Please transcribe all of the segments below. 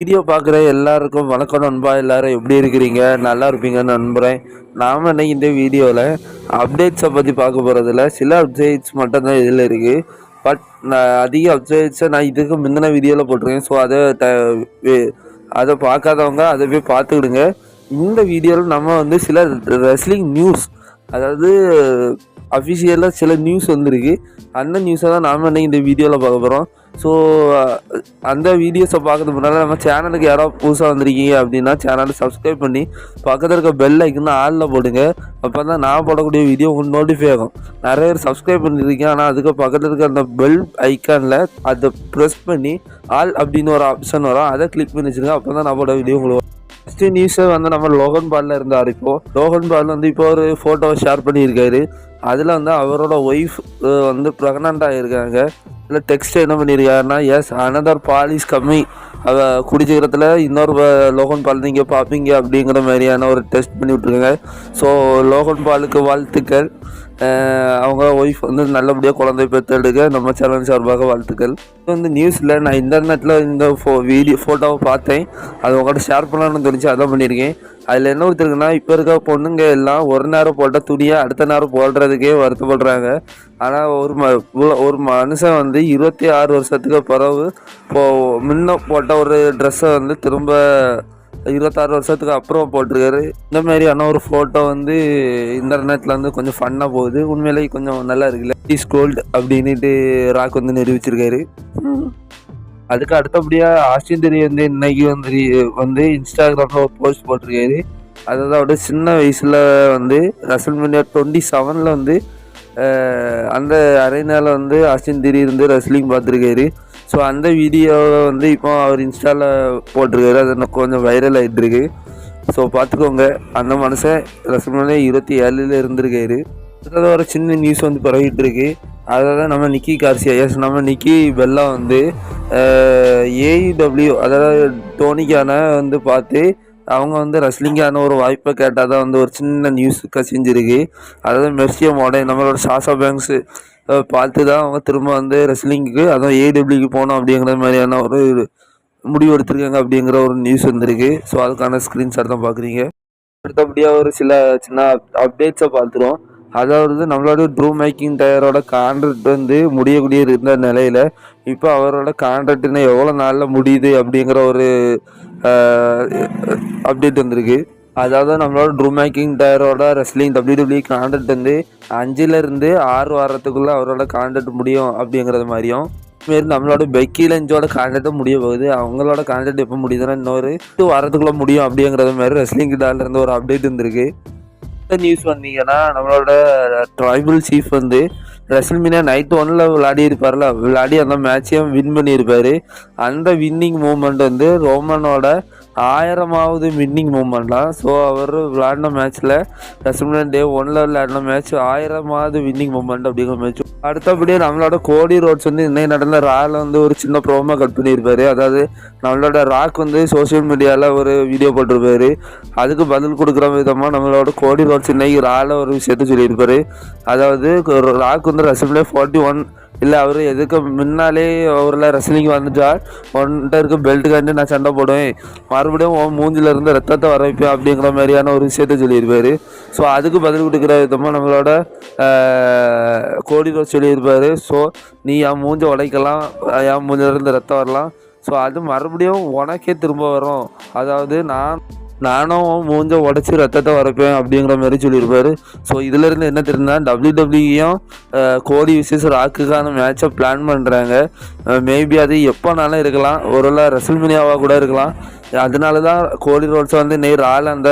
Video பார்க்குற எல்லாருக்கும் வணக்கம் நண்பா. எல்லாரும் எப்படி இருக்கிறீங்க? நல்லா இருப்பீங்கன்னு நம்புகிறேன். நாம் இன்னைக்கு இந்த வீடியோவில் அப்டேட்ஸை பற்றி பார்க்க போகிறதில்ல. சில அப்டேட்ஸ் மட்டும்தான் இதில் இருக்குது. பட் நான் அதிக அப்டேட்ஸை நான் இதுக்கு முந்தின வீடியோவில் போட்டிருக்கேன். ஸோ அதை பார்க்காதவங்க அதை போய் பார்த்துக்கிடுங்க. இந்த வீடியோவில் நம்ம சில ரெஸ்லிங் நியூஸ், அதாவது அஃபிஷியலாக சில நியூஸ் வந்திருக்கு. அந்த நியூஸை தான் நாம் இன்னைக்கு இந்த வீடியோவில் பார்க்க போகிறோம். ஸோ அந்த வீடியோஸை பார்க்கறது முன்னால் நம்ம சேனலுக்கு யாராவது புதுசாக வந்திருக்கீங்க அப்படின்னா சேனலை சப்ஸ்கிரைப் பண்ணி பக்கத்தில் இருக்க பெல் ஐக்கன் ஆளில் போடுங்க. அப்போ தான் நான் போடக்கூடிய வீடியோ உங்களுக்கு நோட்டிஃபை ஆகும். நிறைய பேர் சப்ஸ்கிரைப் பண்ணியிருக்கீங்க, ஆனால் அதுக்கு பக்கத்தில் இருக்க அந்த பெல் ஐக்கானில் அதை ப்ரெஸ் பண்ணி ஆல் அப்படின்னு ஒரு ஆப்ஷன் வரும், அதை கிளிக் பண்ணி வச்சுருங்க. அப்போ தான் நான் போட வீடியோ உங்களுக்கு ஃபஸ்ட்டு நியூஸை நம்ம லோகன் பாலில் இருந்தார். லோகன் பால் இப்போ ஒரு ஃபோட்டோவை ஷேர் பண்ணியிருக்காரு. அதில் அவரோட ஒய்ஃப் ப்ரெக்னெண்ட்டாக இருக்காங்க. இல்லை டெக்ஸ்ட் என்ன பண்ணியிருக்காருன்னா, எஸ் அனதர் பால் இஸ் கம்மி, குடிச்சிக்கிறதுல இன்னொரு லோகன் பால் நீங்கள் பார்ப்பீங்க அப்படிங்கிற மாதிரியான ஒரு டெஸ்ட் பண்ணி விட்ருக்காங்க. ஸோ லோகன் பாலுக்கு வாழ்த்துக்கள். அவங்க ஒய்ஃப் நல்லபடியாக குழந்தை பெற்றெடுக்க நம்ம சேனல் சார்பாக வாழ்த்துக்கள். நியூஸில் நான் இன்டர்நெட்டில் இந்த ஃபோட்டோவை பார்த்தேன், அது உங்கள்கிட்ட ஷேர் பண்ணலான்னு தோணுச்சு, அதான் பண்ணியிருக்கேன். அதில் என்ன ஒருத்தருக்குன்னா, இப்போ இருக்க பொண்ணுங்க எல்லாம் ஒரு நேரம் போட்ட துணியை அடுத்த நேரம் போடுறதுக்கே வருத்தப்படுறாங்க. ஆனால் ஒரு மனுஷன் 26 வருஷத்துக்கு பிறகு முன்ன போட்ட ஒரு ட்ரெஸ்ஸை திரும்ப 26 வருஷத்துக்கு அப்புறம் போட்டிருக்காரு. இந்த மாதிரியான ஒரு ஃபோட்டோ இன்டர்நெட்டில் கொஞ்சம் ஃபன்னாக போகுது. உண்மையிலேயே கொஞ்சம் நல்லா இருக்குல்ல. இஸ் கோல்டு அப்படின்ட்டு ராக் நிரூபிச்சிருக்காரு. அதுக்கு அடுத்தபடியாக ஆஸ்டின் தியரி இன்னைக்கு இன்ஸ்டாகிராமில் ஒரு போஸ்ட் போட்டிருக்காரு. அதாவது சின்ன வயசில் ரெஸ்ல்மேனியா 27 அந்த அரேனாவில் ஆஸ்டின் தியரி ரெஸ்லிங் பார்த்துருக்காரு. ஸோ அந்த வீடியோவை இப்போ அவர் இன்ஸ்டாவில் போட்டிருக்காரு. அது கொஞ்சம் வைரல் ஆகிட்டுருக்கு. ஸோ பார்த்துக்கோங்க, அந்த மனுஷன் ரெஸ்ல்மேனியா 27 இருந்திருக்காரு. அதாவது ஒரு சின்ன நியூஸ் பரவிட்டு இருக்கு. அதாவது நம்ம நிக்கி கார்சியா, நம்ம நிக்கி பெல்லா ஏஇடபிள்யூ, அதாவது டோனிக்கான பார்த்து அவங்க ரெஸ்லிங்கான ஒரு வாய்ப்பை கேட்டால் தான் ஒரு சின்ன நியூஸ் கசிஞ்சிருக்கு. அதாவது மெர்சியோ மாடர்ன் நம்மளோட சாஷா பேங்க்ஸ் பார்த்து தான் அவங்க திரும்ப ரெஸ்லிங்க்கு, அதுவும் ஏடபிள்யூக்கு போகணும் அப்படிங்கிற மாதிரியான ஒரு முடிவு எடுத்திருக்காங்க அப்படிங்கிற ஒரு நியூஸ் வந்திருக்கு. ஸோ அதுக்கான ஸ்க்ரீன்ஷாட் தான் பார்க்குறீங்க. அடுத்தபடியாக ஒரு சில சின்ன அப்டேட்ஸை பார்த்துருவோம். அதாவது நம்மளோட ட்ரூ மேக்கின்டையரோட கான்ட்ராக்ட் முடியக்கூடிய இருந்த நிலையில் இப்போ அவரோட கான்ட்ராக்ட் இன்னும் எவ்வளோ நாளில் முடியுது அப்படிங்கிற ஒரு அப்டேட் வந்திருக்கு. அதாவது நம்மளோட ட்ரூ மேக்கின்டையரோட ரெஸ்லிங் WWE கான்ட்ராக்ட் 5 to 6 வாரத்துக்குள்ளே அவரோட கான்ட்ராக்ட் முடியும் அப்படிங்கிறது மாதிரியும், மாரி நம்மளோட பெக்கி லஞ்சோட கான்ட்ராக்டும் முடிய போகுது. அவங்களோட கான்ட்ராக்ட் எப்போ முடியுதுன்னா இன்னொரு 2 வாரத்துக்குள்ளே முடியும் அப்படிங்கிறது மாதிரி ரெஸ்லிங் கிட்டாலேருந்து ஒரு அப்டேட் வந்திருக்கு. நியூஸ் வந்தீங்கன்னா, நம்மளோட ட்ரைபல் சீஃப் ரெஸ்ல்மேனியா நைட் 1 விளையாடி இருப்பார்ல, விளையாடி அந்த மேட்சையும் வின் பண்ணியிருப்பார். அந்த வின்னிங் மூமெண்ட் ரோமனோட 1000வது வின்னிங் மூமெண்ட்லாம். ஸோ அவர் விளையாடின மேட்ச்சில் ரெஸ்ல்மேனியா டே 1 விளையாடின மேட்ச் 1000வது வின்னிங் மூமெண்ட் அப்படிங்கிற மேட்ச். அடுத்தபடியே நம்மளோட கோடி ரோட்ஸ் இன்னைக்கு நடந்த ராவில் ஒரு சின்ன ப்ரோமோ கட் பண்ணியிருப்பார். அதாவது நம்மளோட ராக் சோசியல் மீடியாவில் ஒரு வீடியோ போட்டிருப்பார். அதுக்கு பதில் கொடுக்குற விதமாக நம்மளோட கோடி ரோட்ஸ் இன்னைக்கு ராவில் ஒரு விஷயத்த சொல்லியிருப்பார். அதாவது ராக் ரெஸ்ல்மேனியா 41 இல்லை, அவர் எதுக்கு முன்னாலே அவரில் ரெஸ்லிங் வந்துட்டால் ஒன்ட்ட இருக்க பெல்ட்டுக்காண்டி நான் சண்டை போடுவேன், மறுபடியும் மூஞ்சிலேருந்து ரத்தத்தை வர வைப்பேன் அப்படிங்கிற மாதிரியான ஒரு விஷயத்த சொல்லியிருப்பார். ஸோ அதுக்கு பதில் கொடுக்குற விதமாக நம்மளோட கோடி ரோட்ஸ் சொல்லியிருப்பார். ஸோ நீ என் மூஞ்சை உடைக்கலாம், என் மூஞ்சிலேருந்து ரத்தம் வரலாம், ஸோ அது மறுபடியும் உனக்கே திரும்ப வரும், அதாவது நானும் மூஞ்சை உடச்சி ரத்தத்தை வரப்பேன் அப்படிங்கிற மாதிரி சொல்லியிருப்பார். ஸோ இதிலேருந்து என்ன தெரியுதுன்னா, WWE கோடி விசேஷ ராக்குக்கான மேட்சை பிளான் பண்ணுறாங்க. மேபி அது எப்போனாலும் இருக்கலாம், ஒருவேளை ரெஸ்ல்மேனியாவாக கூட இருக்கலாம். அதனால தான் கோடி ரோட்ஸை நேர் ஆள் அந்த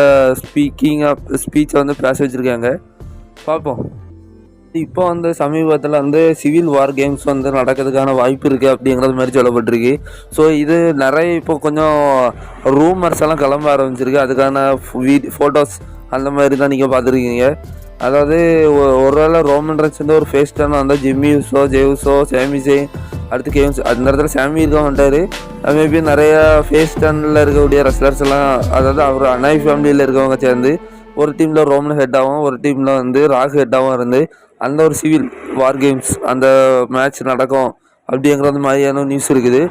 ஸ்பீச்சை பேச வச்சுருக்காங்க. பார்ப்போம். இப்போ சமீபத்தில் சிவில் வார் கேம்ஸ் நடக்கிறதுக்கான வாய்ப்பு இருக்குது அப்படிங்கிறது மாதிரி சொல்லப்பட்டிருக்கு. ஸோ இது நிறைய இப்போ கொஞ்சம் ரூமர்ஸ் எல்லாம் கிளம்ப ஆரம்பிச்சிருக்கு. அதுக்கான ஃபோட்டோஸ் அந்த மாதிரி தான் நீங்கள் பார்த்துருக்கீங்க. அதாவது ஒருவேளை ரோமன் ரென்ஸ் ஒரு ஃபேஸ் டர்ன் ஜிம்மி யூசோ, ஜேவுசோ, சாமிசே, அடுத்து கேம்ஸ் அந்த இடத்துல சாமி இருக்க மாட்டார். மேபி நிறையா ஃபேஸ் டர்னில் இருக்கக்கூடிய ரெஸ்லர்ஸ் எல்லாம், அதாவது அவர் அனாய் ஃபேமிலியில் இருக்கவங்க சேர்ந்து ஒரு டீமில் ரோமன் ஹெட்டாகவும் ஒரு டீமில் ராக் ஹெட்டாகவும் அந்த ஒரு சிவில் வார் கேம்ஸ் அந்த மேட்ச் நடக்கும் அப்படிங்கிறது மாதிரியான நியூஸ் இருக்குது.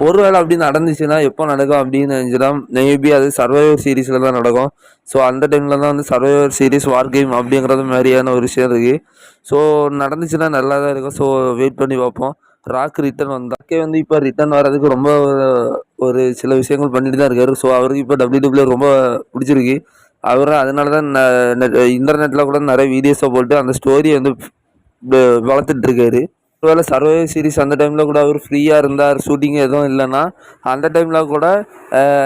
ஒருவேளை அப்படி நடந்துச்சுன்னா எப்போ நடக்கும் அப்படின்னு நினச்சினா மேபி அது சர்வைவர் சீரீஸில் தான் நடக்கும். ஸோ அந்த டைமில் தான் வந்து சர்வைவர் சீரீஸ் வார் கேம் அப்படிங்கிறது மாதிரியான ஒரு விஷயம் இருக்குது. ஸோ நடந்துச்சுன்னா நல்லா தான் இருக்கும். ஸோ வெயிட் பண்ணி பார்ப்போம். ராக் ரிட்டர்ன் வந்தாக்கே வந்து இப்போ ரிட்டர்ன் வர்றதுக்கு ரொம்ப ஒரு சில விஷயங்கள் பண்ணிட்டு தான் இருக்காரு. ஸோ அவருக்கு இப்போ WWE ரொம்ப பிடிச்சிருக்கு. அவர் அதனால தான் இன்டர்நெட்டில் கூட நிறைய வீடியோஸை போட்டு அந்த ஸ்டோரியை வந்து வளர்த்துட்டு இருக்காரு. ஒருவேளை சர்வைவர் சீரிஸ் அந்த டைமில் கூட அவர் ஃப்ரீயாக இருந்தார், ஷூட்டிங் எதுவும் இல்லைன்னா அந்த டைமில் கூட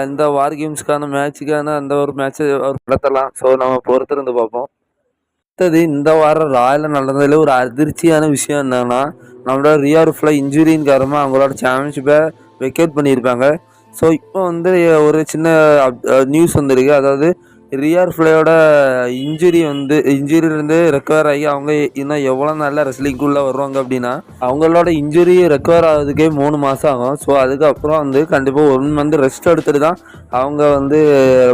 இந்த வார் கேம்ஸ்க்கான மேட்சுக்கான அந்த ஒரு மேட்ச்சை அவர் நடத்தலாம். ஸோ நம்ம பொறுத்திருந்து பார்ப்போம். அடுத்தது இந்த வாரம் ராயில் நடந்ததில் ஒரு அதிர்ச்சியான விஷயம் என்னன்னா, நம்மளோட ரியா ரிப்ளை இன்ஜுரியின் காரணமாக அவங்களோட சாம்பியன்ஷிப்பை வெக்கேட் பண்ணியிருப்பாங்க. ஸோ இப்போ வந்து ஒரு சின்ன நியூஸ் வந்திருக்கு. அதாவது ரியா ரிப்ளையோட இன்ஜுரியிலேருந்து ரெக்கவர் ஆகி அவங்க இன்னும் எவ்வளோ நாளில் ரெஸ்லிங்குள்ளே வருவாங்க அப்படின்னா, அவங்களோட இன்ஜுரி ரெக்கவர் ஆகிறதுக்கே 3 மாதம் ஆகும். ஸோ அதுக்கப்புறம் வந்து கண்டிப்பாக 1 மந்த் ரெஸ்ட் எடுத்துகிட்டு தான் அவங்க வந்து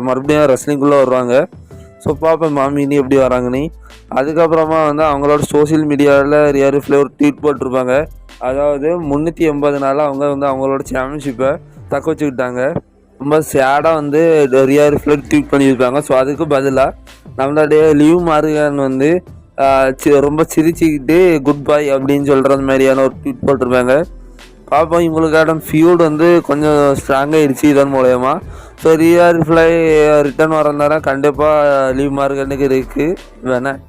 மறுபடியும் ரெஸ்லிங்குள்ளே வருவாங்க. ஸோ பார்ப்பேன் மாமி இனி எப்படி வராங்கன்னு. அதுக்கப்புறமா வந்து அவங்களோட சோசியல் மீடியாவில் ரியா ரிப்ளை ஒரு ட்வீட் போட்டிருப்பாங்க. அதாவது 380 நாளில் அவங்க வந்து அவங்களோட சாம்பியன்ஷிப்பை தக்க வச்சுக்கிட்டாங்க. ரொம்ப சேடாக வந்து ரியா ரிப்ளை ட்வீட் பண்ணியிருப்பாங்க. ஸோ அதுக்கு பதிலாக நம்மளுடைய லிவ் மார்கன் வந்து ரொம்ப சிரிச்சுக்கிட்டு குட் பை அப்படின்னு சொல்கிறது மாதிரியான ஒரு ட்வீட் போட்டிருப்பாங்க. பார்ப்போம். இவங்களுக்கான ஃபியூட் வந்து கொஞ்சம் ஸ்ட்ராங்காகிடுச்சு இதன் மூலயமா. ஸோ ரியா ரிப்ளை ரிட்டர்ன் வரந்தாரா கண்டிப்பாக லிவ் மார்கனுக்கு இருக்குது வேணாம்.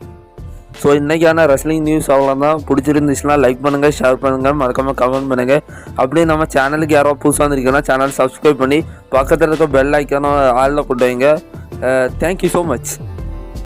ஸோ இன்றைக்கான ரெஸ்லிங் நியூஸ் அவ்வளோதான். பிடிச்சிருந்துச்சுன்னா லைக் பண்ணுங்கள், ஷேர் பண்ணுங்கள், மறக்காமல் கமெண்ட் பண்ணுங்கள். அப்படியே நம்ம சேனலுக்கு யாரோ புதுசாக வந்துருக்கீங்கன்னா சேனல் சப்ஸ்கிரைப் பண்ணி பக்கத்தில் இருக்க பெல் ஐக்கான ஆளில் போட்டு வைங்க. Thank you so much.